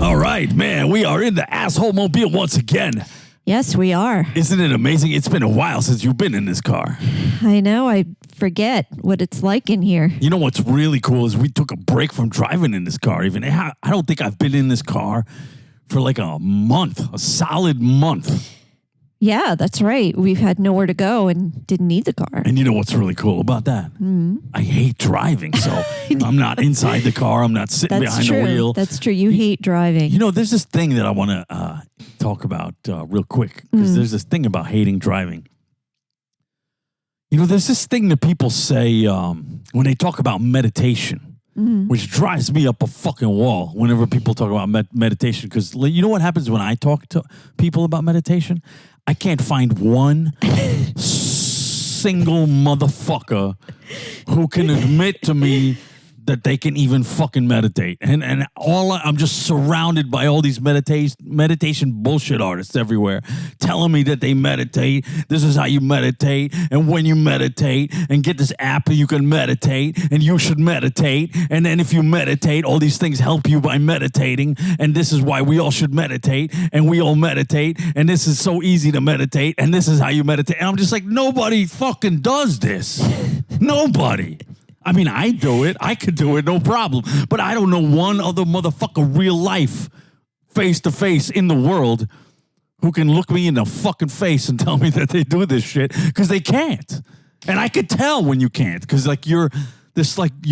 All right, man, we are in the asshole mobile once again. Yes, we are. Isn't it amazing? It's been a while since you've been in this car. I know. I forget what it's like in here. You know what's really cool is we took a break from driving in this car. Even I don't think I've been in this car for like a month, a solid month. Yeah, that's right. We've had nowhere to go and didn't need the car. And you know what's really cool about that? I hate driving, so I'm not inside the car. I'm not sitting behind the wheel. That's true. You hate driving. You know, there's this thing that I want to talk about real quick because there's this thing about hating driving. You know, there's this thing that people say when they talk about meditation. Which drives me up a fucking wall whenever people talk about meditation. Because you know what happens when I talk to people about meditation? I can't find one single motherfucker who can admit to me that they can even fucking meditate. And I'm just surrounded by all these meditation bullshit artists everywhere telling me that they meditate. This is how you meditate. And when you meditate and get this app, you can meditate and you should meditate. And then if you meditate, all these things help you by meditating. And this is why we all should meditate and we all meditate. And this is so easy to meditate. And this is how you meditate. And I'm just like, nobody fucking does this. Nobody. I mean, I do it. I could do it, no problem. But I don't know one other motherfucker real life, face to face in the world who can look me in the fucking face and tell me that they do this shit because they can't. And I could tell when you can't because like your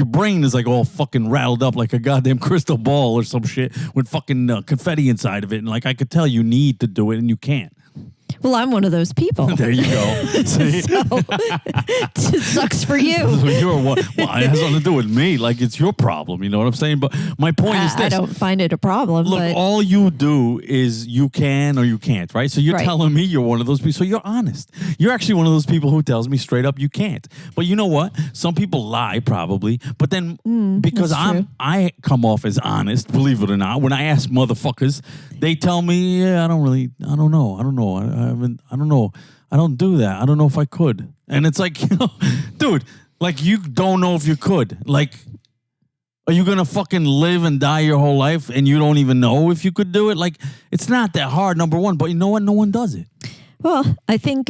brain is like all fucking rattled up like a goddamn crystal ball or some shit with fucking confetti inside of it. And like I could tell you need to do it and you can't. Well, I'm one of those people. There you go. See? So, it sucks for you. You're one. Well, it has nothing to do with me. Like, it's your problem. You know what I'm saying? But my point is this. I don't find it a problem. Look, all you do is you can or you can't, right? So you're telling me you're one of those people. So you're honest. You're actually one of those people who tells me straight up you can't. But you know what? Some people lie probably. But then because I come off as honest, believe it or not, when I ask motherfuckers, they tell me, yeah, I don't know. I don't know. I don't do that. I don't know if I could. And it's like, you know, dude, like you don't know if you could. Like, are you going to fucking live and die your whole life and you don't even know if you could do it? Like, it's not that hard, number one. But you know what? No one does it. Well, I think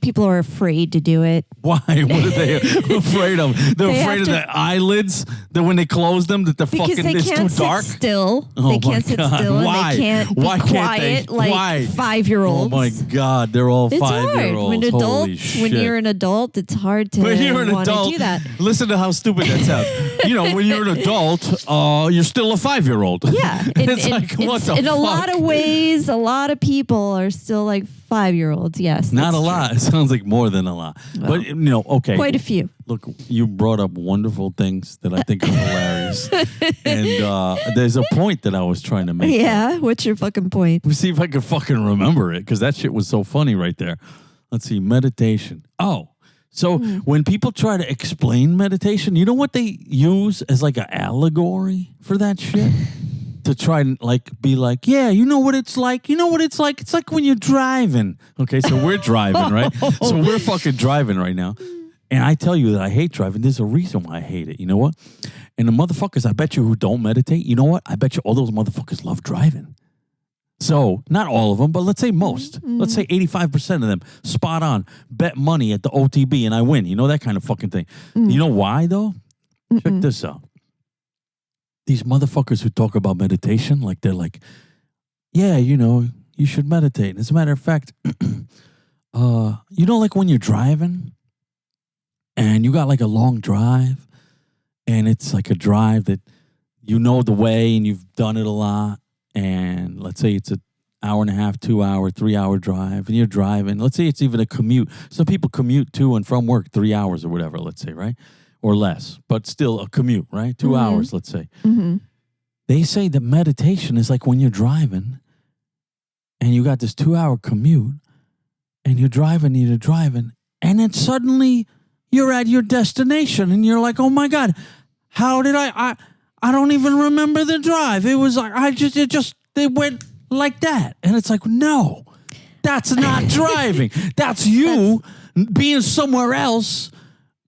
people are afraid to do it. Why? What are they afraid of? They're afraid of the eyelids. That when they close them, that it's too dark. Still, oh they can't sit still. Why? And they can't be quiet like 5-year-olds. Oh my God, they're all 5-year-olds. Holy shit! When you're an adult, it's hard to want to do that. Listen to how stupid that sounds. You know, when you're an adult, you're still a 5-year-old. Yeah, in a lot of ways, a lot of people are still like 5-year-olds. Yes, not a lot. It sounds like more than a lot. Well, but you know, okay, quite a few. Look, you brought up wonderful things that I think are hilarious, and there's a point that I was trying to make. Yeah, what's your fucking point? Let's see if I can fucking remember it because that shit was so funny right there. Let's see, meditation. Oh. So when people try to explain meditation, you know what they use as like an allegory for that shit? To try and like be like, yeah, you know what it's like? You know what it's like? It's like when you're driving. Okay, so we're driving, right? So we're fucking driving right now. And I tell you that I hate driving. There's a reason why I hate it. You know what? And the motherfuckers, I bet you who don't meditate, you know what? I bet you all those motherfuckers love driving. So, not all of them, but let's say most. Let's say 85% of them, spot on, bet money at the OTB and I win. You know, that kind of fucking thing. You know why, though? Check this out. These motherfuckers who talk about meditation, like they're like, yeah, you know, you should meditate. As a matter of fact, you know, like when you're driving and you got like a long drive and it's like a drive that you know the way and you've done it a lot. And let's say it's an hour and a half, 2 hour, 3 hour drive and you're driving. Let's say it's even a commute. Some people commute to and from work 3 hours or whatever, let's say, right? Or less, but still a commute, right? 2 hours, let's say. They say that meditation is like when you're driving and you got this 2 hour commute and you're driving, and then suddenly you're at your destination and you're like, oh my God, how did I don't even remember the drive. It was like, they went like that. And it's like, no, that's not driving. That's you being somewhere else.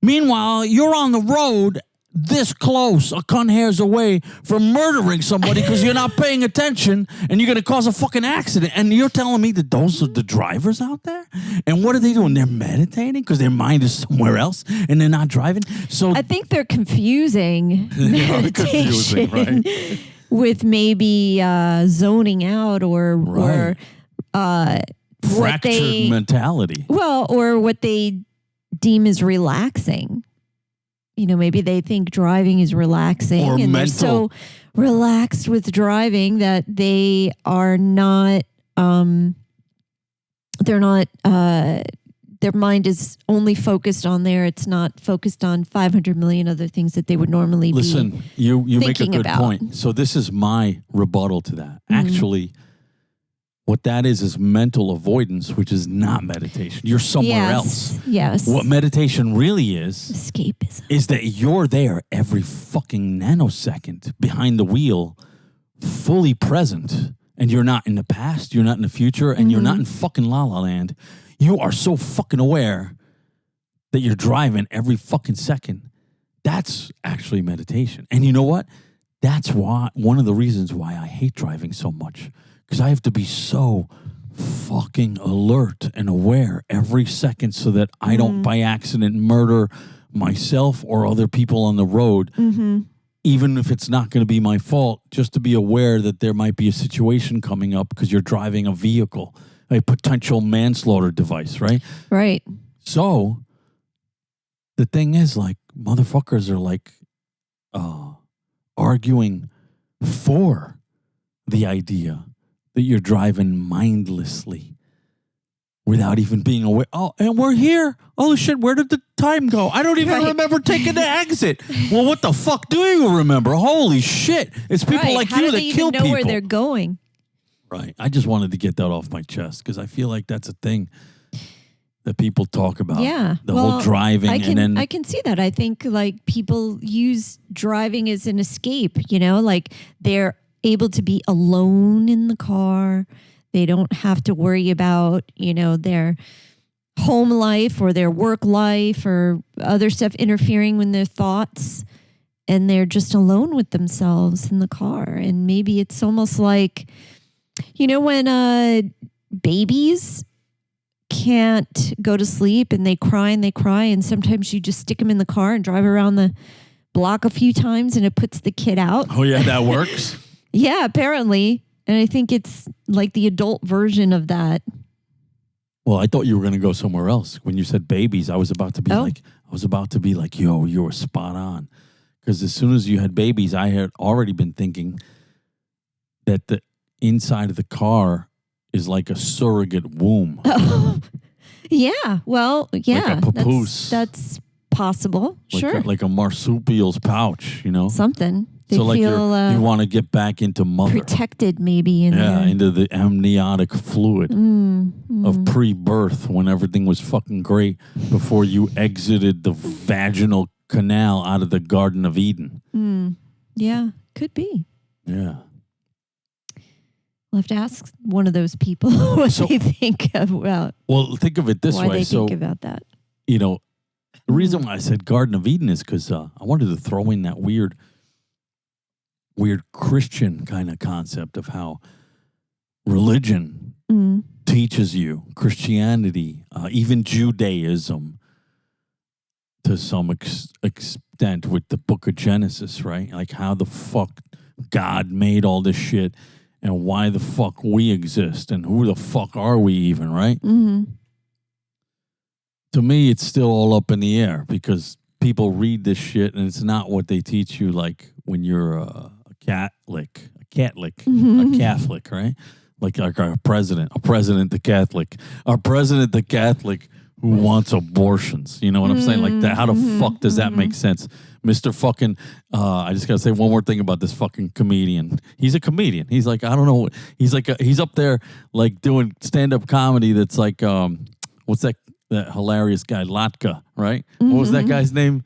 Meanwhile, you're on the road this close, a cunt hairs away from murdering somebody because you're not paying attention and you're going to cause a fucking accident. And you're telling me that those are the drivers out there? And what are they doing? They're meditating because their mind is somewhere else and they're not driving. So I think they're confusing meditation right? with maybe zoning out or fractured mentality. Well, or what they deem as relaxing. You know, maybe they think driving is relaxing or and mental. They're so relaxed with driving that they are not, their mind is only focused on there. It's not focused on 500 million other things that they would normally Listen, you make a good about. point. So this is my rebuttal to that. Actually, what that is mental avoidance, which is not meditation. You're somewhere else. Yes. What meditation really is escapism. Is that you're there every fucking nanosecond behind the wheel, fully present, and you're not in the past, you're not in the future, and you're not in fucking La La Land. You are so fucking aware that you're driving every fucking second. That's actually meditation. And you know what? That's why one of the reasons why I hate driving so much. Because I have to be so fucking alert and aware every second so that I don't by accident murder myself or other people on the road, even if it's not going to be my fault, just to be aware that there might be a situation coming up because you're driving a vehicle, a potential manslaughter device, right? Right. So the thing is, like, motherfuckers are like arguing for the idea that you're driving mindlessly without even being aware. Oh, and we're here. Oh, shit, where did the time go? I don't even remember taking the exit. Well, what the fuck do you remember? Holy shit. It's people like you that kill people. How do they even know where they're going? Right. I just wanted to get that off my chest because I feel like that's a thing that people talk about. Yeah. The whole driving. I can see that. I think like people use driving as an escape, you know, like they're able to be alone in the car. They don't have to worry about, you know, their home life or their work life or other stuff interfering with their thoughts. And they're just alone with themselves in the car. And maybe it's almost like, you know, when babies can't go to sleep and they cry. And sometimes you just stick them in the car and drive around the block a few times and it puts the kid out. Oh, yeah, that works? Yeah, apparently. And I think it's like the adult version of that. Well, I thought you were going to go somewhere else. When you said babies, I was about to be like, yo, you were spot on. Because as soon as you had babies, I had already been thinking that the inside of the car is like a surrogate womb. Oh. Yeah. Well, yeah. Like a papoose. That's possible. Like sure. Like a marsupial's pouch, you know? Something. They so like feel you want to get back into mother. Protected maybe. Into the amniotic fluid of pre-birth when everything was fucking great before you exited the vaginal canal out of the Garden of Eden. Yeah, could be. Yeah. We'll have to ask one of those people what they think about. Well, think of it this way. Why they think about that. You know, the reason why I said Garden of Eden is because I wanted to throw in that weird Christian kind of concept of how religion teaches you, Christianity, even Judaism, to some extent with the book of Genesis, right? Like how the fuck God made all this shit and why the fuck we exist and who the fuck are we even, right? To me, it's still all up in the air because people read this shit and it's not what they teach you like when you're a Catholic, right? Like our president, the Catholic who wants abortions. You know what I'm saying? Like that. How the fuck does that make sense? Mr. fucking, I just got to say one more thing about this fucking comedian. He's a comedian. He's like, I don't know. He's like, he's up there like doing stand-up comedy that's like, what's that hilarious guy, Latka, right? What was that guy's name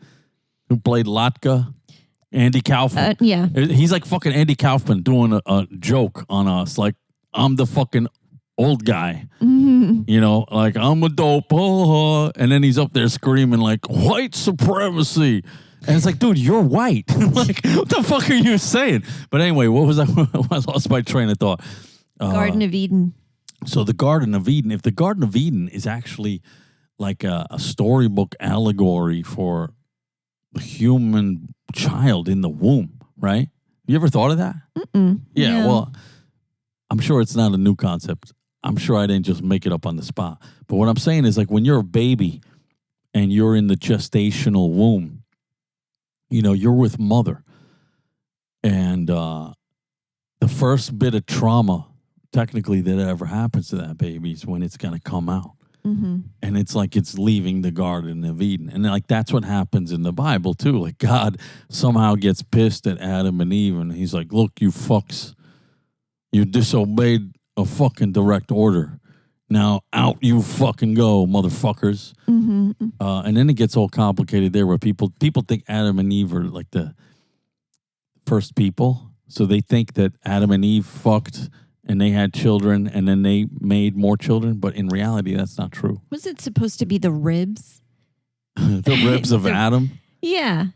who played Latka? Andy Kaufman. Yeah. He's like fucking Andy Kaufman doing a joke on us. Like, I'm the fucking old guy. You know, like, I'm a dope. And then he's up there screaming like, white supremacy. And it's like, dude, you're white. Like, what the fuck are you saying? But anyway, what was I? I lost my train of thought. Garden of Eden. So the Garden of Eden, if the Garden of Eden is actually like a storybook allegory for the human child in the womb, right? You ever thought of that? Yeah, well, I'm sure it's not a new concept. I'm sure I didn't just make it up on the spot. But what I'm saying is, like, when you're a baby and you're in the gestational womb, you're with mother. And the first bit of trauma, technically, that ever happens to that baby is when it's going to come out. Mm-hmm. And it's like it's leaving the Garden of Eden. And like that's what happens in the Bible, too. Like God somehow gets pissed at Adam and Eve. And he's like, look, you fucks, you disobeyed a fucking direct order. Now out you fucking go, motherfuckers. Mm-hmm. And then it gets all complicated there where people think Adam and Eve are like the first people. So they think that Adam and Eve fucked and they had children and then they made more children. But in reality, that's not true. Was it supposed to be the ribs? The ribs of Adam? Yeah.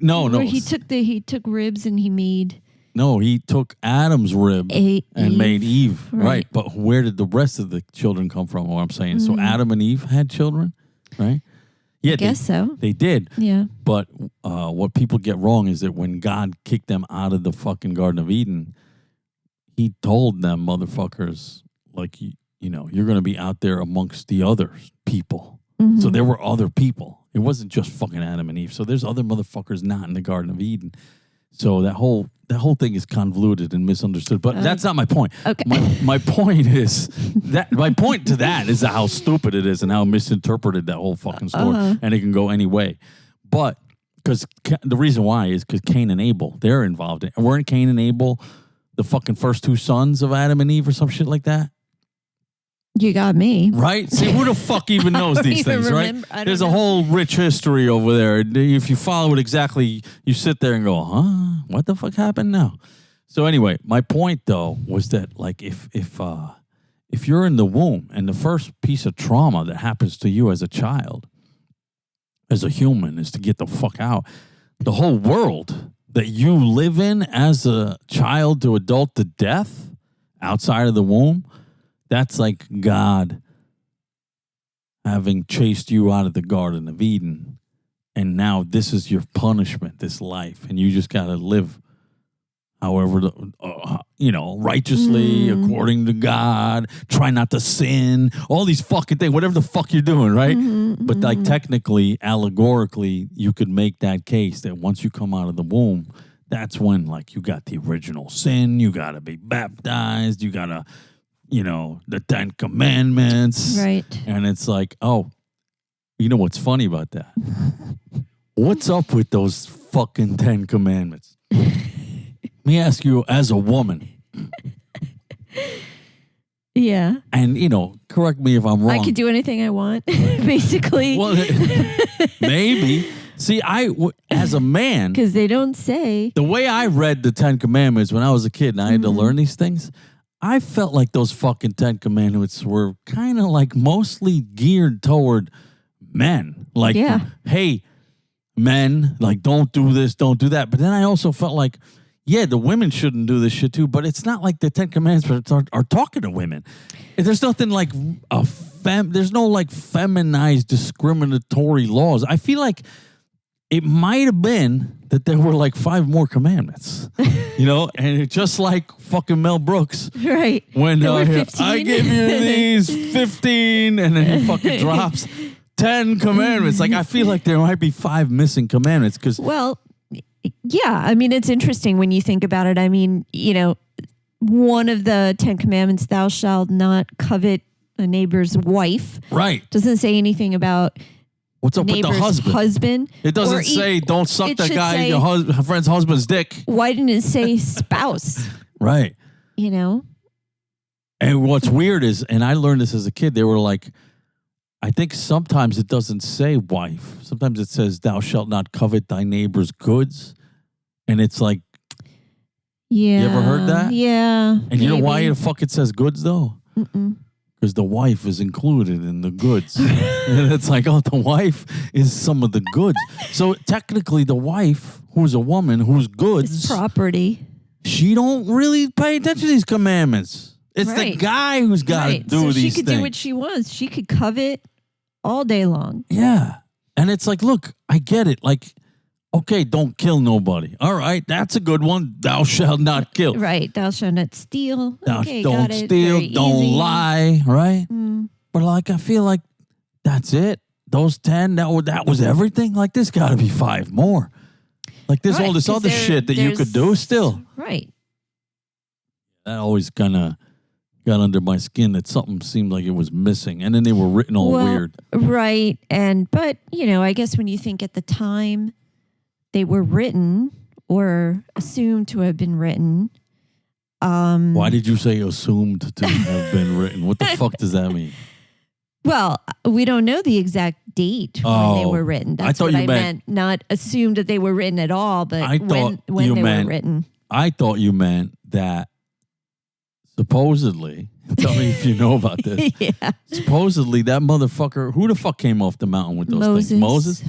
No. Where he took ribs and he made... No, he took Adam's rib and made Eve. Right. But where did the rest of the children come from? What I'm saying. So Adam and Eve had children, right? Yeah, I guess so. They did. Yeah. But what people get wrong is that when God kicked them out of the fucking Garden of Eden, he told them, motherfuckers, like, you're going to be out there amongst the other people. Mm-hmm. So there were other people. It wasn't just fucking Adam and Eve. So there's other motherfuckers not in the Garden of Eden. So that whole thing is convoluted and misunderstood. But that's not my point. Okay. My point is my point to that is how stupid it is and how misinterpreted that whole fucking story. And it can go any way. But because the reason why is because Cain and Abel, they're involved in. And weren't Cain and Abel the fucking first two sons of Adam and Eve or some shit like that? You got me. Right? See, who the fuck even knows these things, right? There's a whole rich history over there. If you follow it exactly, you sit there and go, huh? What the fuck happened now? So anyway, my point, though, was that, like, if you're in the womb and the first piece of trauma that happens to you as a child, as a human, is to get the fuck out, the whole world that you live in as a child to adult to death outside of the womb, that's like God having chased you out of the Garden of Eden. And now this is your punishment, this life. And you just got to live however, righteously, according to God. Try not to sin. All these fucking things, whatever the fuck you're doing, right? But like technically, allegorically, you could make that case that once you come out of the womb, that's when like you got the original sin. You got to be baptized. You got to... the 10 Commandments. Right. And it's like, oh, you know what's funny about that? What's up with those fucking 10 Commandments? Let me ask you, as a woman. Yeah. And, correct me if I'm wrong. I could do anything I want, basically. Well, maybe. See, as a man. Because they don't say. The way I read the 10 Commandments when I was a kid and I had to learn these things, I felt like those fucking 10 Commandments were kind of like mostly geared toward men. Like, hey, men, like, don't do this, don't do that. But then I also felt like, yeah, the women shouldn't do this shit too, but it's not like the 10 Commandments are talking to women. There's nothing like there's no like feminized discriminatory laws. I feel like it might have been that there were like 5 more commandments, and it's just like fucking Mel Brooks. Right. When I give you these 15 and then he fucking drops 10 commandments. Like, I feel like there might be 5 missing commandments because. Well, yeah. I mean, it's interesting when you think about it. I mean, one of the 10 commandments, thou shalt not covet a neighbor's wife. Right. Doesn't say anything about what's up with the husband? It doesn't say don't suck that guy, your friend's husband's dick. Why didn't it say spouse? Right. And what's weird is, and I learned this as a kid, they were like, I think sometimes it doesn't say wife. Sometimes it says thou shalt not covet thy neighbor's goods. And it's like, yeah. You ever heard that? Yeah. And you know why the fuck it says goods though? because the wife is included in the goods. And it's like, oh, the wife is some of the goods. So technically the wife, who's a woman, who's goods. It's property. She don't really pay attention to these commandments. It's the guy who's got to do these things. She could do what she wants. She could covet all day long. Yeah. And it's like, look, I get it. Like, okay, don't kill nobody. All right, that's a good one. Thou shalt not kill. Right. Thou shalt not steal. Thou Okay, don't got it. steal. Very Don't easy. lie. Right? But like, I feel like that's it. Those 10, that was everything. Like, there's got to be 5 more. Like, there's all this 'cause other shit that you could do still. Right. That always kind of got under my skin that something seemed like it was missing. And then they were written all weird. Right. But, I guess when you think at the time they were written or assumed to have been written. Why did you say assumed to have been written? What the fuck does that mean? Well, we don't know the exact date when they were written. That's what I meant. Not assumed that they were written at all, but when they were written. I thought you meant that supposedly, tell me if you know about this. Yeah. Supposedly that motherfucker, who the fuck came off the mountain with those things? Moses?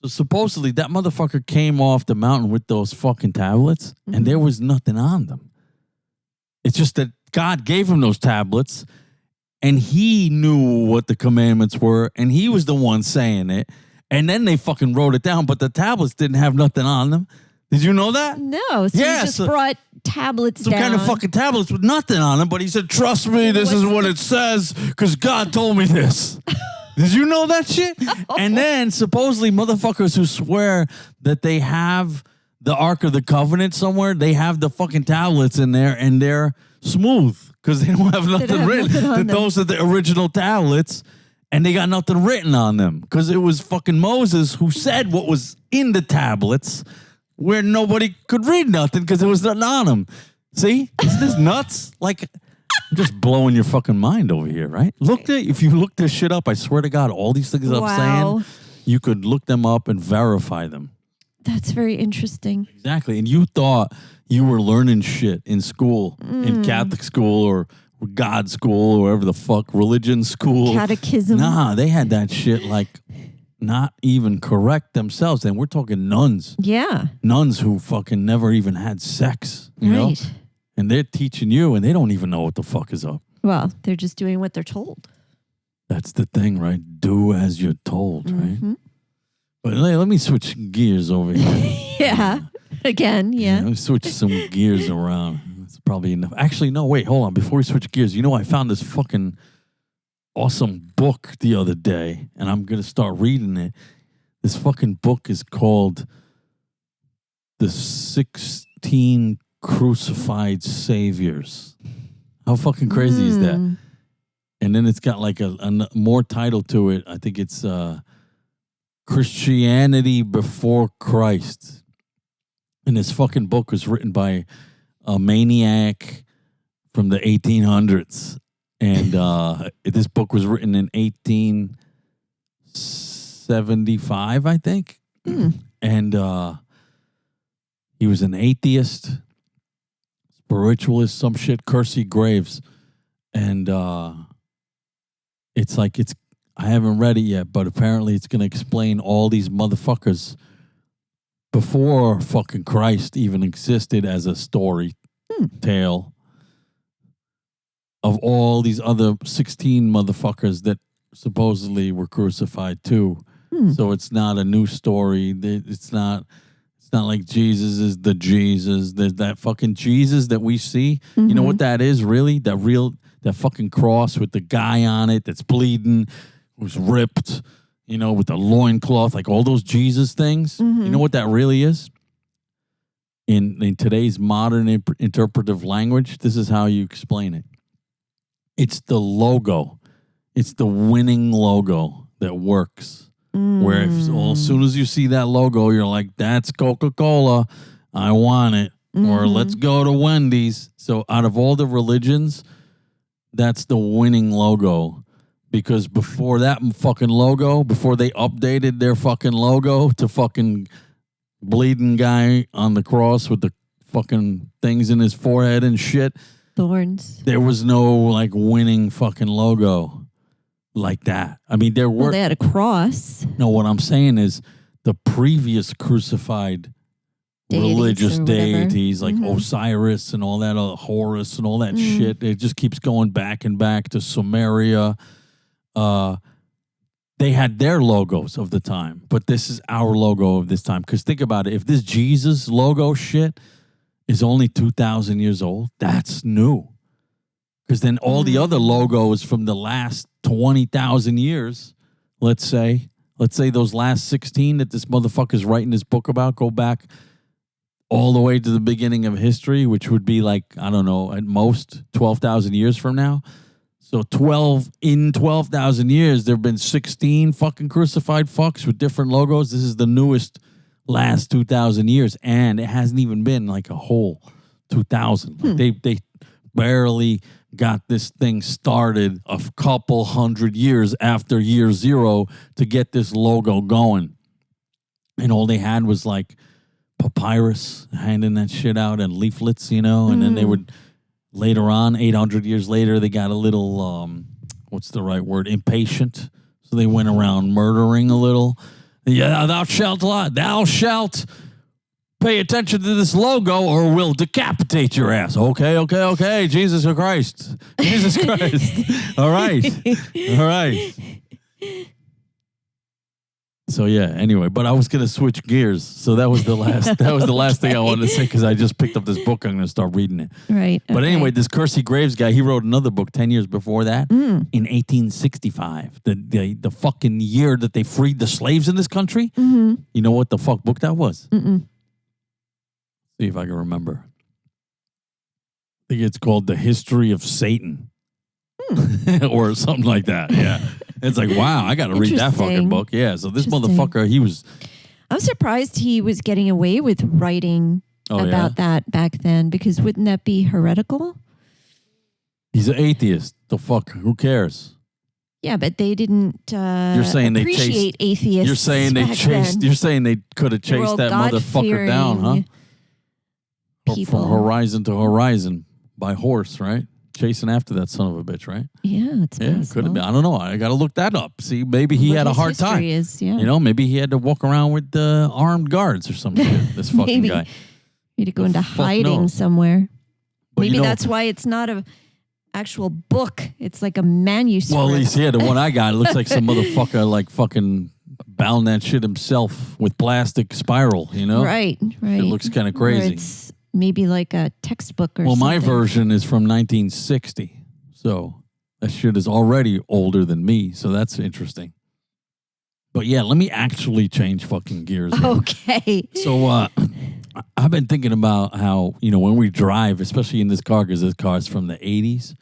So supposedly that motherfucker came off the mountain with those fucking tablets and there was nothing on them. It's just that God gave him those tablets and he knew what the commandments were and he was the one saying it. And then they fucking wrote it down, but the tablets didn't have nothing on them. Did you know that? No. So he just brought tablets down. Some kind of fucking tablets with nothing on them, but he said, trust me, this is what it says because God told me this. Did you know that shit? No. And then supposedly motherfuckers who swear that they have the Ark of the Covenant somewhere, they have the fucking tablets in there and they're smooth because they don't have nothing written. Those are the original tablets and they got nothing written on them because it was fucking Moses who said what was in the tablets where nobody could read nothing because there was nothing on them. See? Isn't this nuts? Like, I'm just blowing your fucking mind over here, right? If you look this shit up, I swear to God, all these things I'm saying, you could look them up and verify them. That's very interesting. Exactly. And you thought you were learning shit in school, in Catholic school or God school or whatever the fuck, religion school. Catechism. Nah, they had that shit like not even correct themselves. And we're talking nuns. Yeah. Nuns who fucking never even had sex, you know? And they're teaching you and they don't even know what the fuck is up. Well, they're just doing what they're told. That's the thing, right? Do as you're told, right? But let me switch gears over here. Yeah. Again, yeah. Let me switch some gears around. That's probably enough. Actually, no, wait, hold on. Before we switch gears, I found this fucking awesome book the other day, and I'm going to start reading it. This fucking book is called The 16 Crucified Saviors. How fucking crazy is that? And then it's got like a more title to it. I think it's Christianity Before Christ. And this fucking book was written by a maniac from the 1800s. And this book was written in 1875, I think. And he was an atheist, spiritualist, some shit, Kersey Graves. And I haven't read it yet, but apparently it's going to explain all these motherfuckers before fucking Christ even existed as a story tale of all these other 16 motherfuckers that supposedly were crucified too. So it's not a new story. It's not like Jesus is the Jesus. There's that fucking Jesus that we see. You know what that is really? That fucking cross with the guy on it that's bleeding, who's ripped, with the loincloth, like all those Jesus things. You know what that really is? In today's modern interpretive language, this is how you explain it. It's the logo. It's the winning logo that works. Where as soon as you see that logo, you're like, that's Coca-Cola. I want it. Or let's go to Wendy's. So out of all the religions, that's the winning logo. Because before that fucking logo, before they updated their fucking logo to fucking bleeding guy on the cross with the fucking things in his forehead and shit, thorns. There was no like winning fucking logo like that. I mean, there were. Well, they had a cross. No, what I'm saying is the previous crucified religious deities like Osiris and all that, Horus and all that shit. It just keeps going back and back to Sumeria. They had their logos of the time, but this is our logo of this time. Because think about it. If this Jesus logo shit is only 2,000 years old, that's new. Because then all the other logos from the last 20,000 years, let's say those last 16 that this motherfucker's writing this book about go back all the way to the beginning of history, which would be like, I don't know, at most 12,000 years from now. So 12,000 years, there have been 16 fucking crucified fucks with different logos. This is the newest last 2,000 years, and it hasn't even been like a whole 2,000. Like they barely got this thing started a couple hundred years after year zero to get this logo going. And all they had was like papyrus, handing that shit out, and leaflets, you know, and then they would... Later on, 800 years later, they got a little, what's the right word, impatient. So they went around murdering a little. Yeah, thou shalt pay attention to this logo or we'll decapitate your ass. Okay, Jesus Christ. All right. So yeah, anyway, but I was going to switch gears. So that was the last thing I wanted to say because I just picked up this book. I'm going to start reading it. Right. But anyway, this Kersey Graves guy, he wrote another book 10 years before that in 1865, the fucking year that they freed the slaves in this country. You know what the fuck book that was? See if I can remember. I think it's called The History of Satan or something like that. Yeah. It's like, wow, I got to read that fucking book. Yeah, so this motherfucker, he was... I'm surprised he was getting away with writing about that back then, because wouldn't that be heretical? He's an atheist. The fuck? Who cares? Yeah, but they didn't you're saying appreciate atheists. You're saying they chased... You're saying they could have chased that motherfucker down, huh? People. From horizon to horizon by horse, right? Chasing after that son of a bitch, right? Yeah, it's possible. Could have been. I don't know. I got to look that up. See, maybe he had a hard time. You know, maybe he had to walk around with armed guards or some shit. This fucking guy. He had to go into hiding somewhere. But maybe that's why it's not a actual book. It's like a manuscript. Well, at least the one I got, it looks like some motherfucker like fucking bound that shit himself with plastic spiral. You know, right. It looks kind of crazy. Maybe like a textbook or something. Well, my version is from 1960. So that shit is already older than me. So that's interesting. But yeah, let me actually change fucking gears. Okay. So I've been thinking about how, you know, when we drive, especially in this car, because this car is from the 80s.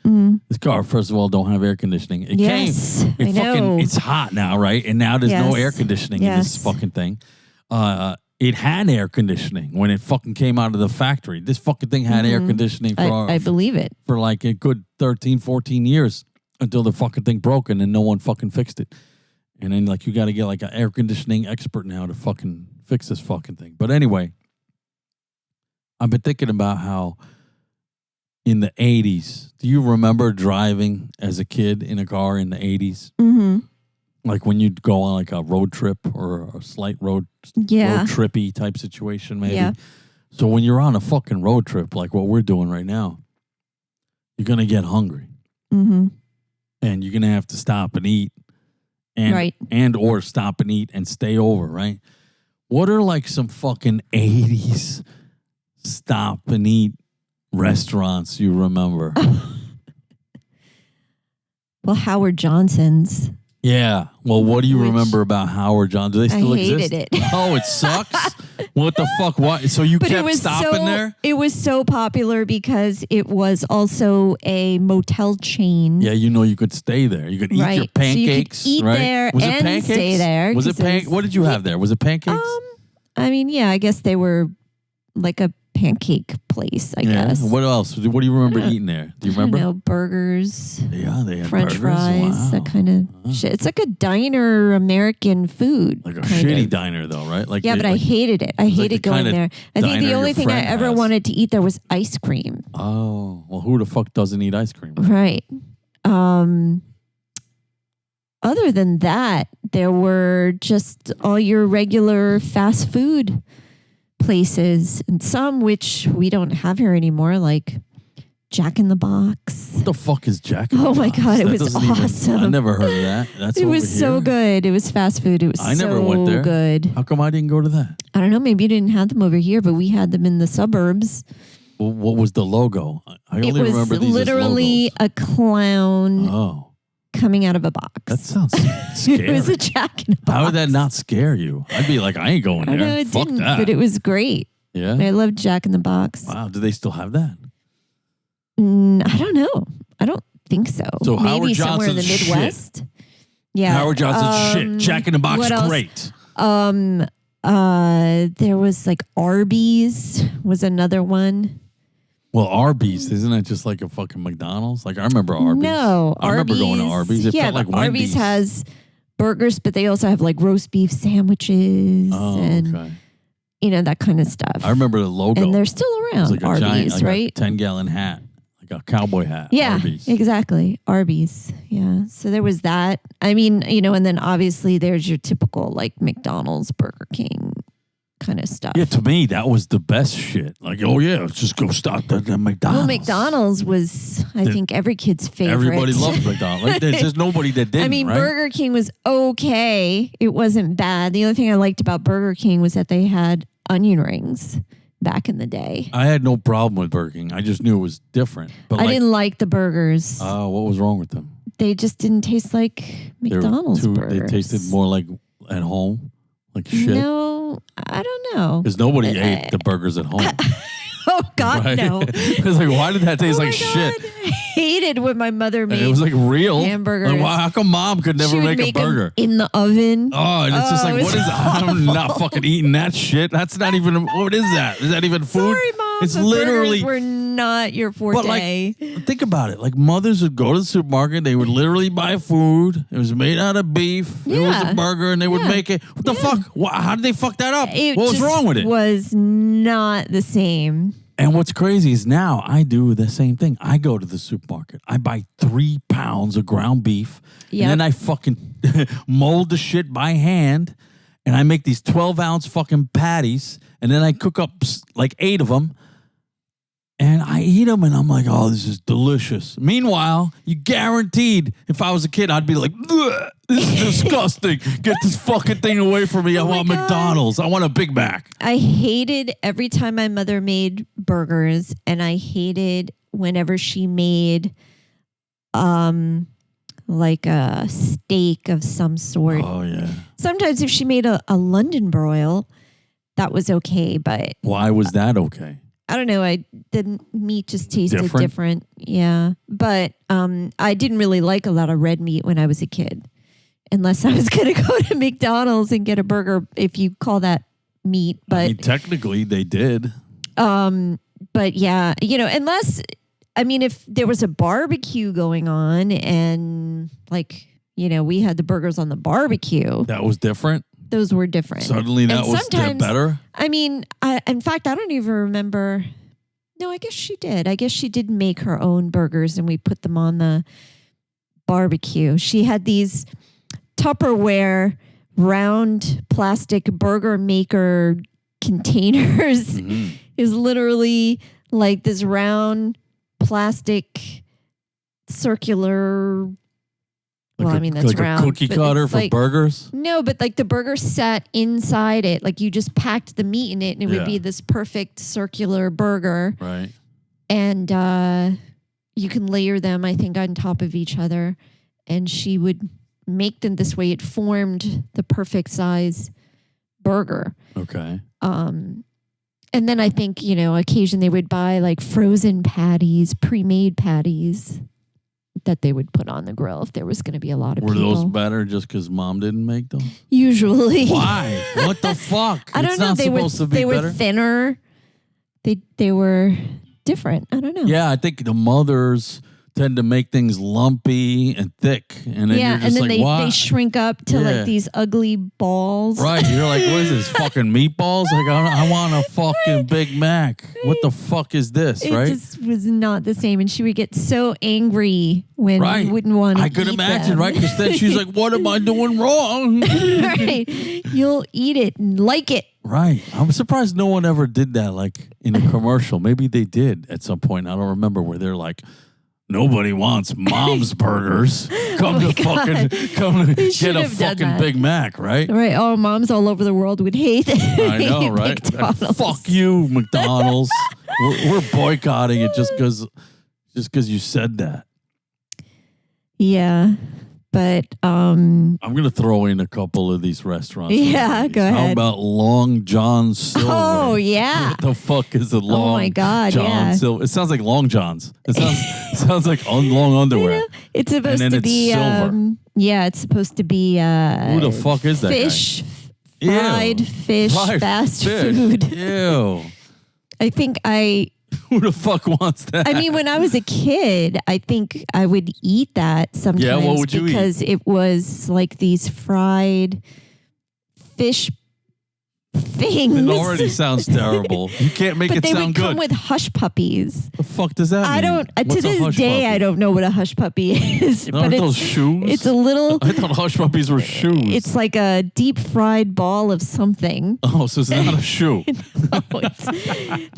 This car, first of all, don't have air conditioning. It's hot now, right? And now there's no air conditioning in this fucking thing. It had air conditioning when it fucking came out of the factory. This fucking thing had air conditioning for I believe it. For like a good 13, 14 years until the fucking thing broke and no one fucking fixed it. And then like you got to get like an air conditioning expert now to fucking fix this fucking thing. But anyway, I've been thinking about how in the 80s, do you remember driving as a kid in a car in the 80s? Like when you'd go on like a road trip or a slight road trippy type situation, maybe. Yeah. So when you're on a fucking road trip, like what we're doing right now, you're going to get hungry. And you're going to have to stop and eat and or stop and eat and stay over, right? What are like some fucking 80s stop and eat restaurants you remember? Well, Howard Johnson's. Yeah. Well, what do you remember about Howard John? Do they still exist? I hated it. Oh, it sucks? What the fuck? What? So you kept stopping there? It was so popular because it was also a motel chain. Yeah, you know you could stay there. You could eat your pancakes, so you could eat there was and it pancakes? Stay there. Was it What did you have there? Was it pancakes? I mean, yeah, I guess they were like a pancake place, I guess. What else? What do you remember eating there? Do you remember? I don't know, burgers. Yeah, they had French burgers. fries, that kind of shit. It's like a diner American food. Like a kind shitty of. diner, though, right? Like Yeah, but I hated it. I hated going there. I think the only thing I ever wanted to eat there was ice cream. Oh, well, who the fuck doesn't eat ice cream? Right. Other than that, there were just all your regular fast food places, and some which we don't have here anymore, like Jack in the Box. What the fuck is Jack in the Box? Oh my God, it was awesome. I never heard of that. That's it was so good. It was fast food. It was I never went there. Good. How come I didn't go to that? I don't know. Maybe you didn't have them over here, but we had them in the suburbs. Well, what was the logo? I only remember these literally as a clown coming out of a box. That sounds scary. It was a Jack in a Box. How would that not scare you? I'd be like, I ain't going there. I know it Fuck didn't, that. but it was great. Yeah. I loved Jack in the Box. Wow. Do they still have that? I don't know. I don't think so. So maybe Howard somewhere in the Johnson's Midwest. Yeah. Howard Johnson's shit. Jack in the Box, what else? great. There was like Arby's was another one. Well, Arby's, isn't that just like a fucking McDonald's? Like I remember Arby's. No, I remember going to Arby's. It felt like Arby's Wendy's. has burgers, but they also have like roast beef sandwiches and that kind of stuff. I remember the logo. And they're still around. Like Arby's, giant, like right? a 10-gallon hat, like a cowboy hat. Yeah, Arby's. exactly. Arby's. Yeah. So there was that. I mean, and then obviously there's your typical like McDonald's, Burger King kind of stuff. Yeah, to me, that was the best shit. Like, oh yeah, let's just go stop the McDonald's. Well, McDonald's was, I think, every kid's favorite. Everybody loved McDonald's. Like, there's just nobody that didn't, I mean, right? Burger King was okay. It wasn't bad. The only thing I liked about Burger King was that they had onion rings back in the day. I had no problem with Burger King. I just knew it was different. But I didn't like the burgers. Oh, what was wrong with them? They just didn't taste like McDonald's burgers. They tasted more like at home, like shit. No, I don't know. Because nobody ate the burgers at home. Oh God, right? no! It's like, why did that taste like shit? I hated when my mother made. It was like real hamburgers. Like, how come mom could never She would make a burger in the oven? Oh, and it's just like, what is that? I'm not fucking eating that shit. That's not even. What is that? Is that even food? Sorry, Mom. It's the literally. burgers were not your forte. But like, think about it. Like mothers would go to the supermarket. They would literally buy food. It was made out of beef. It was a burger, and they would make it. What the fuck? How did they fuck that up? What was wrong with it? It was not the same. And what's crazy is now I do the same thing. I go to the supermarket. I buy 3 pounds of ground beef. And then I fucking mold the shit by hand. And I make these 12-ounce fucking patties. And then I cook up like 8 of them. And I eat them and I'm like, oh, this is delicious. Meanwhile, you guaranteed if I was a kid, I'd be like, this is disgusting. Get this fucking thing away from me. I want McDonald's. I want a Big Mac. I hated every time my mother made burgers, and I hated whenever she made like a steak of some sort. Oh, yeah. Sometimes if she made a London broil, that was okay. But why was that okay? I don't know. The meat just tasted different. Yeah. But I didn't really like a lot of red meat when I was a kid. Unless I was going to go to McDonald's and get a burger, if you call that meat. But I mean, technically, they did. But yeah, unless, if there was a barbecue going on and like, we had the burgers on the barbecue. That was different. Those were different. Suddenly that was better? In fact, I don't even remember. No, I guess she did. I guess she did make her own burgers and we put them on the barbecue. She had these Tupperware round plastic burger maker containers. Mm-hmm. Is literally like this round plastic circular. That's like round. A cookie cutter for burgers? No, but like the burger sat inside it. Like you just packed the meat in it and it would be this perfect circular burger. Right. And you can layer them, I think, on top of each other. And she would make them this way. It formed the perfect size burger. Okay. And then I think, occasionally they would buy like frozen patties, pre-made patties that they would put on the grill if there was going to be a lot of people. Were those better just because mom didn't make them? Usually. Why? What the fuck? I don't know. They were thinner. they were different. I don't know. Yeah, I think the mothers tend to make things lumpy and thick, and then you're just and then like, what? they shrink up to like these ugly balls. Right, you're like, what is this, fucking meatballs? Like, I want a fucking Big Mac. What the fuck is this, It right? just was not the same, and she would get so angry when we wouldn't want to I could eat imagine, them. right? Because then she's like, what am I doing wrong? Right, you'll eat it and like it. Right. I'm surprised no one ever did that, like in a commercial. Maybe they did at some point. I don't remember, where they're like, nobody wants Mom's Burgers. Come to get a fucking Big Mac, right? Right. Oh, moms all over the world would hate it. I know, right? McDonald's. Fuck you, McDonald's. we're boycotting it just because you said that. Yeah. But I'm gonna throw in a couple of these restaurants. Yeah, go ahead. How about Long John Silver? Oh yeah. What the fuck is a Long? Oh my God, John yeah. Silver? It sounds like Long Johns. It sounds like long underwear. It's supposed And then to it's be silver. yeah, it's supposed to be Who the fuck is that fish guy? fried fish Fried fast fish. food. Ew. I think Who the fuck wants that? I mean, when I was a kid, I think I would eat that sometimes what would you eat? because it was like these fried fish things. It already sounds terrible. You can't make but it they sound would good. come with hush puppies. The fuck does that mean? I don't. What's To a this hush day, puppy? I don't know what a hush puppy is. Aren't but those shoes? It's a little. I thought hush puppies were shoes. It's like a deep fried ball of something. Oh, so it's not a shoe.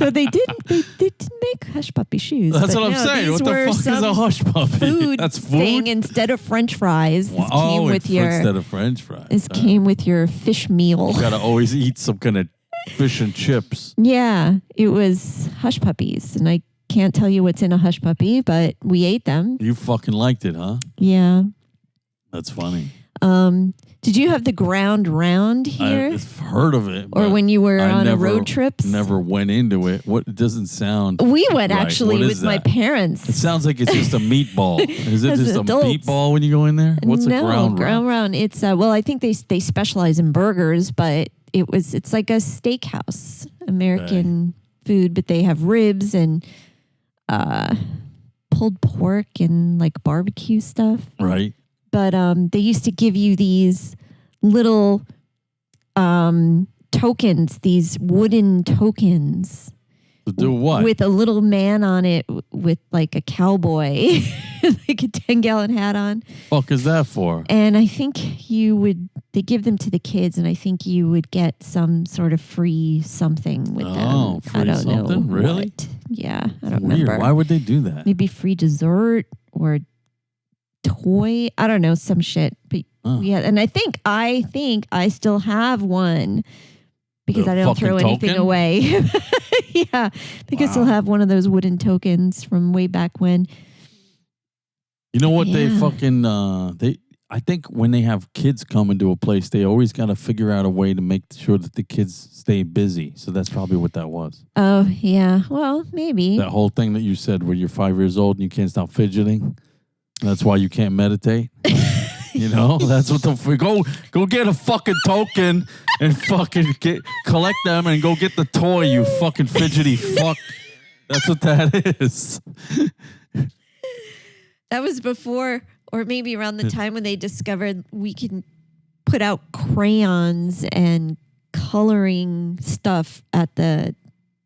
No, they didn't make hush puppy shoes. That's but what I'm no, saying. these What the were fuck is a some hush puppy? Food That's food. thing instead of French fries. This came with instead of French fries. This came with your fish meal. You gotta always eat some kind of fish and chips. Yeah, it was hush puppies, and I can't tell you what's in a hush puppy, but we ate them. You fucking liked it, huh? Yeah. That's funny. Did you have the ground round here? I've heard of it. Or but when you were I on never, a road trip? Never went into it. What? It doesn't sound. We went right. actually What is with my that? parents. It sounds like it's just a meatball. Is it As just adults. a meatball when you go in there? What's a ground round? It's well, I think they specialize in burgers, but it's like a steakhouse, American food, but they have ribs and pulled pork and like barbecue stuff. Right. But they used to give you these little tokens, these wooden tokens. To do what? With a little man on it with like a cowboy, like a 10-gallon hat on. Fuck is that for? And I think they give them to the kids, and I think you would get some sort of free something with them. Oh, free I don't something? know Really? what. Yeah, I don't Weird. remember. Why would they do that? Maybe free dessert or toy. I don't know, some shit. But yeah, and I think I still have one. Because The I don't throw fucking anything token? away. Yeah. I think I still have one of those wooden tokens from way back when. You know what they Yeah. fucking I think when they have kids come into a place, they always got to figure out a way to make sure that the kids stay busy. So that's probably what that was. Oh, yeah. Well, maybe. That whole thing that you said where you're 5 years old and you can't stop fidgeting. That's why you can't meditate. You know, that's what go get a fucking token and fucking collect them and go get the toy, you fucking fidgety fuck. That's what that is. That was before, or maybe around the time when they discovered we can put out crayons and coloring stuff at the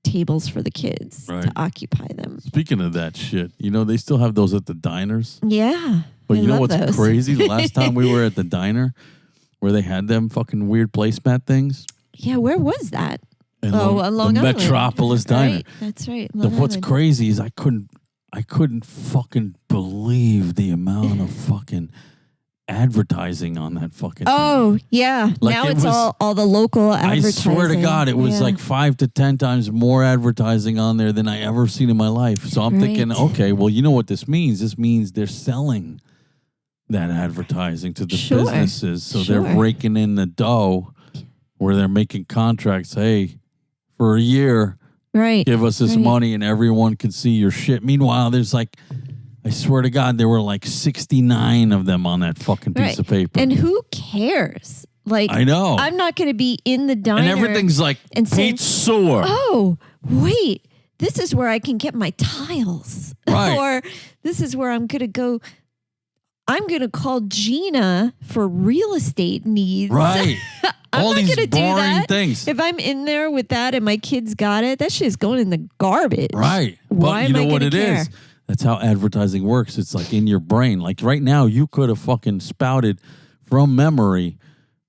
tables for the kids to occupy them. Speaking of that shit, you know, they still have those at the diners. Yeah. But you know what's those. crazy? The last time we were at the diner where they had them fucking weird placemat things. Yeah, where was that? In on Long the Island. Metropolis Diner. Right, that's right. What's crazy is I couldn't fucking believe the amount of fucking advertising on that fucking thing. Oh, yeah. Like now it it's was- all the local advertising. I swear to God, it was like 5 to 10 times more advertising on there than I ever seen in my life. So I'm thinking, Right. okay, well, you know what this means? This means they're selling that advertising to the businesses. So they're raking in the dough where they're making contracts. Hey, for a year, Right. give us this money and everyone can see your shit. Meanwhile, there's like, I swear to God, there were like 69 of them on that fucking piece of paper. And who cares? Like, I know. I'm not going to be in the diner. And everything's like and saying, Pete Sewer. oh, wait, this is where I can get my tiles. Right. Or this is where I'm going to go. I'm going to call Gina for real estate needs. Right. I'm All not these gonna do boring that. things. If I'm in there with that and my kids got it, that shit's going in the garbage. Right. Why But you am I know what gonna it is? care? That's how advertising works. It's like in your brain. Like right now, you could have fucking spouted from memory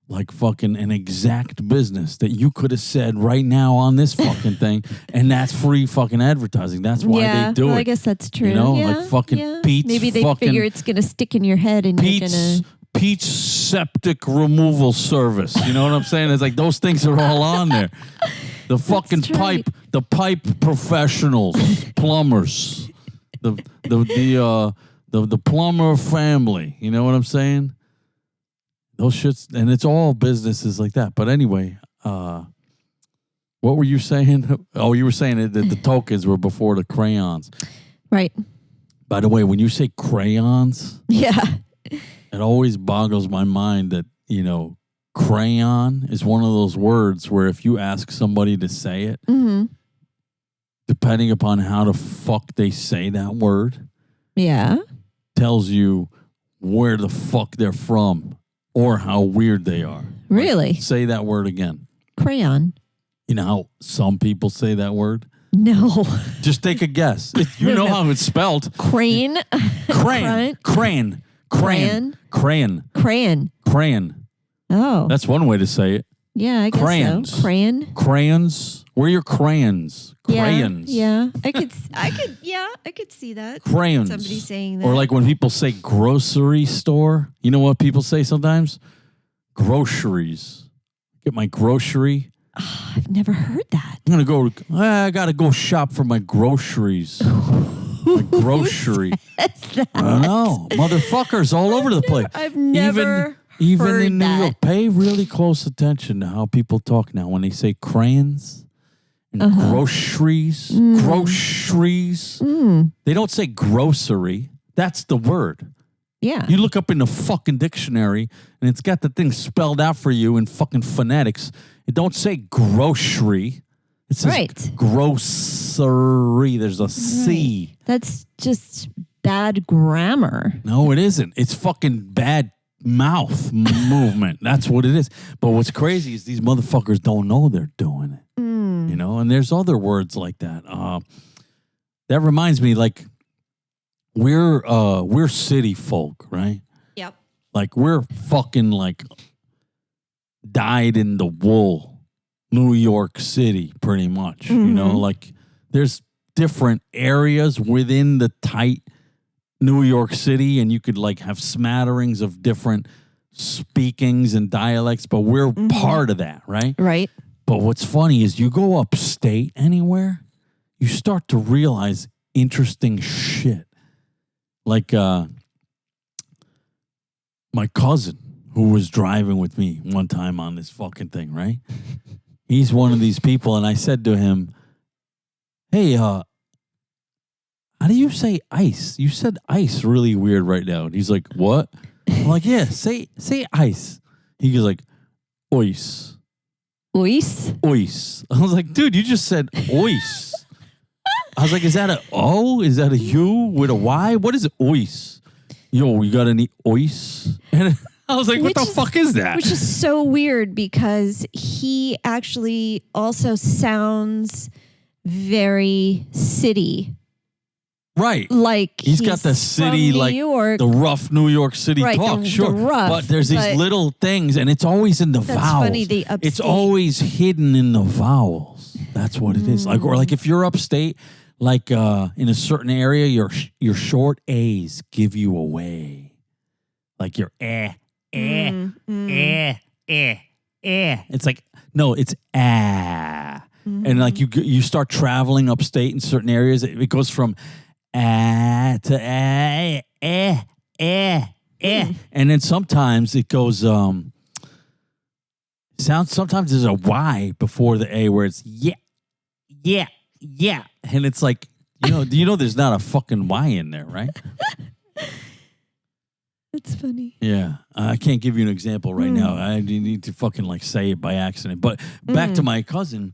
like fucking an exact business that you could have said right now on this fucking thing, and that's free fucking advertising. That's why they do it. I guess that's true. You know, yeah, like fucking yeah. Pete's Maybe they fucking- figure it's going to stick in your head and you're going to... Pete's septic removal service. You know what I'm saying? It's like those things are all on there. The fucking That's right. the pipe professionals, plumbers, the plumber family. You know what I'm saying? Those shits, and it's all businesses like that. But anyway, what were you saying? Oh, you were saying that the tokens were before the crayons. Right. By the way, when you say crayons, Yeah. it always boggles my mind that, you know, crayon is one of those words where if you ask somebody to say it, depending upon how the fuck they say that word, Yeah. tells you where the fuck they're from or how weird they are. Really? Like, say that word again. Crayon. You know how some people say that word? No. Just take a guess. You know how it's spelled. Crane. Crayon. Crayon. Crayon. Crayon. Crayon. Crayon. Oh. That's one way to say it. Yeah, I guess Crayons. so. Crayon. Crayons. Where are your crayons? Crayons. Yeah. I could see that. Crayons. Somebody saying that. Or like when people say grocery store, you know what people say sometimes? Groceries. Get my grocery. Oh, I've never heard that. I got to go shop for my groceries. My grocery. I don't know. Motherfuckers all over the place. I've never Even heard in New that. York. Pay really close attention to how people talk now when they say crayons and groceries. Groceries. They don't say grocery. That's the word. Yeah. You look up in the fucking dictionary and it's got the thing spelled out for you in fucking phonetics. It don't say grocery. It says Right. grocery. There's a C. That's just bad grammar. No, it isn't. It's fucking bad mouth movement. That's what it is. But what's crazy is these motherfuckers don't know they're doing it. You know, and there's other words like that. That reminds me, like, we're city folk, right? Yep. Like we're fucking like dyed in the wool New York City, pretty much. You know, like there's different areas within the tight New York City, and you could like have smatterings of different speakings and dialects, but we're part of that, right? Right. But what's funny is you go upstate anywhere, you start to realize interesting shit. Like my cousin who was driving with me one time on this fucking thing, right? He's one of these people, and I said to him, hey, how do you say ice? You said ice really weird right now. And he's like, what? I'm like, yeah, say ice. He goes like, ois. Ois. Ois. I was like, dude, you just said ois. I was like, is that a O? Is that a U with a Y? What is ois? Yo, you got any ois? And I was like, what the fuck is that? Which is so weird because he actually also sounds very city. Right. Like he's got the city, from like New York. the rough New York City Right, talk, the sure. rough, but there's these but little things, and it's always in the That's vowels. funny, the It's upstate. always hidden in the vowels. That's what it is. Like, or like if you're upstate, like in a certain area, your short A's give you away. Like your It's like, no, it's And like you start traveling upstate in certain areas, it goes from to and then sometimes it goes sometimes there's a Y before the A where it's yeah, and it's like, you know there's not a fucking Y in there, right? That's funny. Yeah, I can't give you an example right now. I need to fucking like say it by accident. But back to my cousin,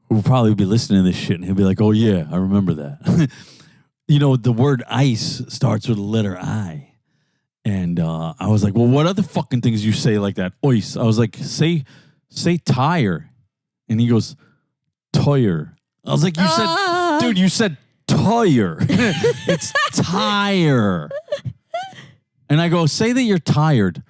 who'll probably be listening to this shit, and he'll be like, "Oh yeah, I remember that." The word ice starts with the letter I, and I was like, "Well, what other fucking things you say like that?" Ice. I was like, "Say tire," and he goes, "Tire." I was like, "You said, dude, you said tire. It's tire." And I go, "Say that you're tired."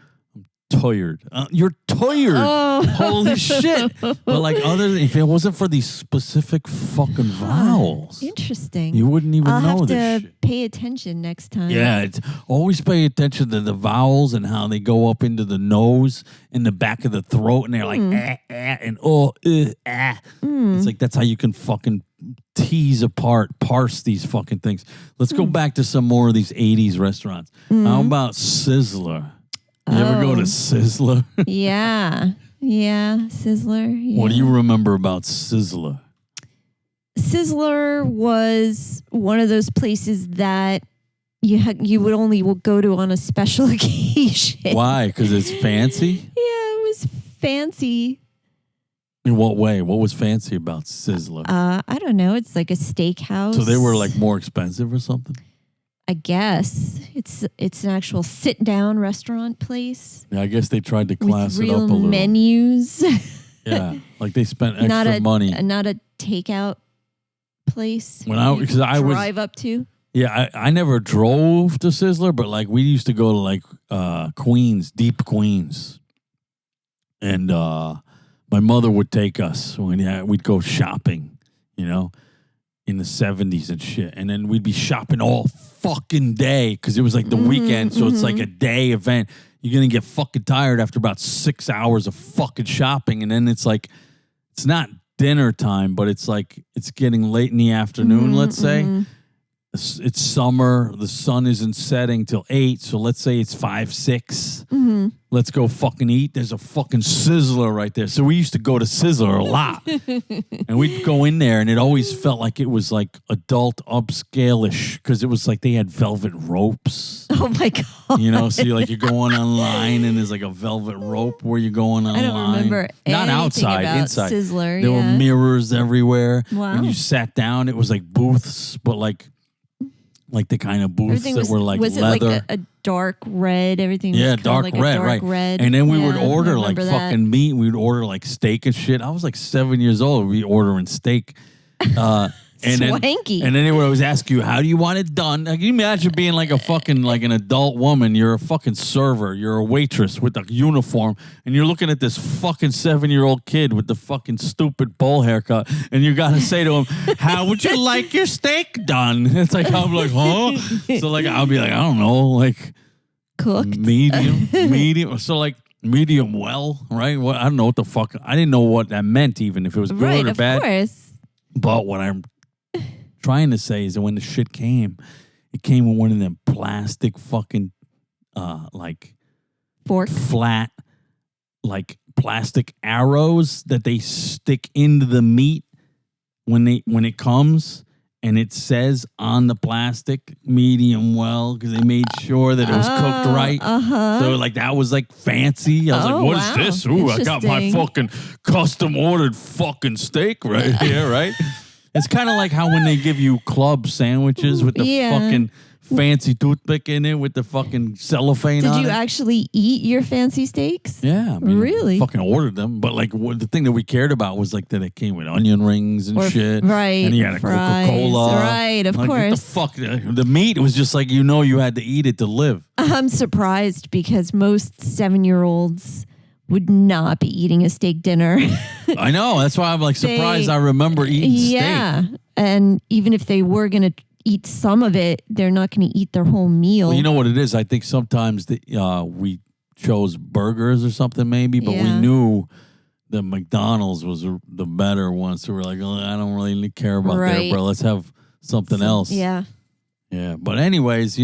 Tired. You're tired. Oh. Holy shit. But like if it wasn't for these specific fucking vowels, Interesting. you wouldn't even I'll know have this to shit. pay attention next time. Yeah, always pay attention to the vowels and how they go up into the nose and the back of the throat, and they're like and It's like that's how you can fucking parse these fucking things. Let's go back to some more of these 80s restaurants. How about Sizzler? You ever go to Sizzler? Yeah. Sizzler. Yeah. What do you remember about Sizzler? Sizzler was one of those places that you would only go to on a special occasion. Why? Because it's fancy? Yeah, it was fancy. In what way? What was fancy about Sizzler? I don't know. It's like a steakhouse. So they were like more expensive or something? I guess it's an actual sit down restaurant place. Yeah, I guess they tried to class with it up a real little. menus. Yeah, like they spent extra money. Not a takeout place. Because I was drive up to. Yeah, I never drove to Sizzler, but like we used to go to like Queens, deep Queens, and my mother would take us when we'd go shopping, in the 70s and shit. And then we'd be shopping all fucking day because it was like the weekend. So it's like a day event. You're going to get fucking tired after about 6 hours of fucking shopping. And then it's like, it's not dinner time, but it's like, it's getting late in the afternoon, let's say. It's summer. The sun isn't setting till 8. So let's say it's 5, 6. Let's go fucking eat. There's a fucking Sizzler right there. So we used to go to Sizzler a lot. And we'd go in there and it always felt like it was like adult upscale-ish because it was like they had velvet ropes. Oh my God. So you're going online and there's like a velvet rope where you're going online. I don't remember Not outside, about inside. Sizzler. There were mirrors everywhere. Wow. When you sat down, it was like booths, but like the kind of booths that were like was leather. it like a dark red? Everything was dark like red, a dark right. red. And then we would Yeah, order I like remember that. fucking meat. We would order like steak and shit. I was like 7 years old. We'd be ordering steak. Swanky. And then they would always ask you, how do you want it done? Like, can you imagine being like a fucking, like an adult woman? You're a fucking server. You're a waitress with a uniform. And you're looking at this fucking 7-year-old kid with the fucking stupid bowl haircut. And you got to say to him, how would you like your steak done? It's like, I'm like, huh? So like, I'll be like, I don't know, like Cooked. medium. So like medium well, right? Well, I don't know what the fuck. I didn't know what that meant even if it was good or bad. Of course. But what I'm trying to say is that when the shit came, it came with one of them plastic fucking like Fork. flat like plastic arrows that they stick into the meat when it comes, and it says on the plastic medium well because they made sure that it was cooked right. So like that was like fancy. I was like, what is this? Ooh, I got my fucking custom ordered fucking steak right here, right? It's kind of like how when they give you club sandwiches with the fucking fancy toothpick in it with the fucking cellophane on it. Did you actually eat your fancy steaks? Yeah. I mean, Really? Fucking ordered them. But like the thing that we cared about was like that it came with onion rings and shit. Right. And you had a fries, Coca-Cola. Right, of like, course. What the fuck? The meat was just like, you had to eat it to live. I'm surprised because most 7-year-olds would not be eating a steak dinner. I know. That's why I'm like surprised I remember eating steak. Yeah. And even if they were going to eat some of it, they're not going to eat their whole meal. Well, you know what it is? I think sometimes we chose burgers or something maybe, but we knew that McDonald's was the better one. So we're like, oh, I don't really care about that, bro. Let's have something else. Yeah. Yeah. But anyways,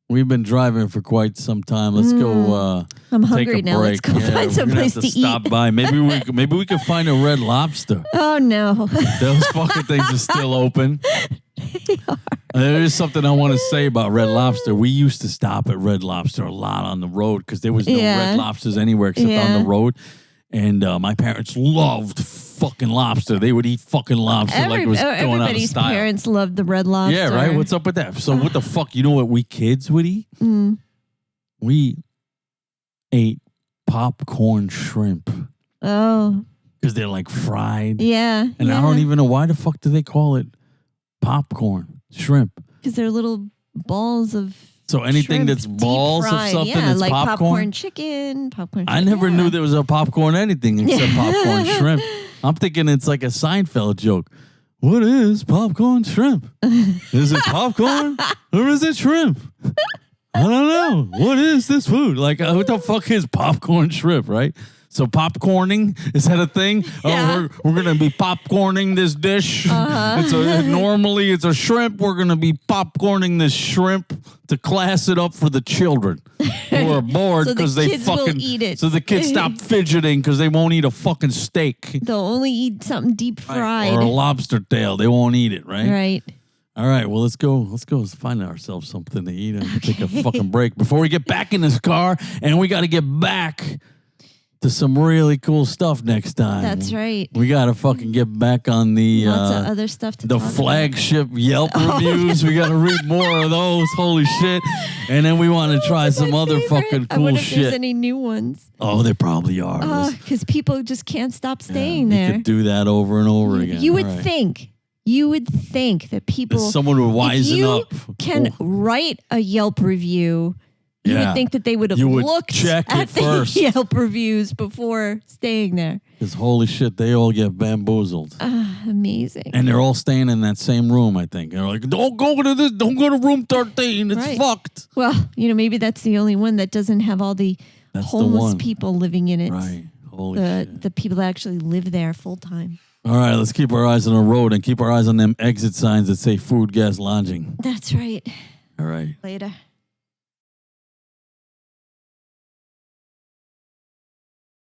we've been driving for quite some time. Let's go I'm take hungry a now. break. Let's go find some place to to stop eat. by. Maybe we can find a Red Lobster. Oh, no. Those fucking things are still open. There is something I want to say about Red Lobster. We used to stop at Red Lobster a lot on the road because there was no Red Lobsters anywhere except on the road. And my parents loved fucking lobster. They would eat fucking lobster like it was going out of Everybody's style. parents loved the red lobster. Yeah, right? What's up with that? So what the fuck? You know what we kids would eat? We ate popcorn shrimp. Oh. Because they're like fried. Yeah. And I don't even know why the fuck do they call it popcorn shrimp. Because they're little balls of So anything shrimp, that's balls of something is like popcorn? chicken, I never knew there was a popcorn anything except popcorn shrimp. I'm thinking it's like a Seinfeld joke. What is popcorn shrimp? Is it popcorn or is it shrimp? I don't know. What is this food? Like, what the fuck is popcorn shrimp, right? So popcorning, is that a thing? Yeah. Oh, we're going to be popcorning this dish. Normally it's a shrimp. We're going to be popcorning this shrimp to class it up for the children who are bored So the because they kids will fucking eat it. So the kids stop fidgeting because they won't eat a fucking steak They'll only eat something deep fried. or a lobster tail. They won't eat it, right? Right. All right, well, let's go. Let's find ourselves something to eat and take a fucking break before we get back in this car. And we got to get back to some really cool stuff next time. That's right. We got to fucking get back on the Lots of other stuff to the talk Flagship Yelp reviews. We got to read more of those. Holy shit. And then we want to try some other fucking I cool wonder if there's shit. any new ones. Oh, there probably are. Because people just can't stop staying You there. could do that over and over again. You would All right. think. You would think that people, Someone would wisen up. if you can write a Yelp review, you Yeah. would think that they would have You would looked check at it the first. Yelp reviews before staying there. Because holy shit, they all get bamboozled. Amazing. And they're all staying in that same room, I think. They're like, don't go to this, don't go to room 13. It's Right. fucked. Well, maybe that's the only one that doesn't have all the That's the homeless one. people living in it. Right. Holy shit. The people that actually live there full time. All right, let's keep our eyes on the road and keep our eyes on them exit signs that say food, gas, lodging. That's right. All right. Later.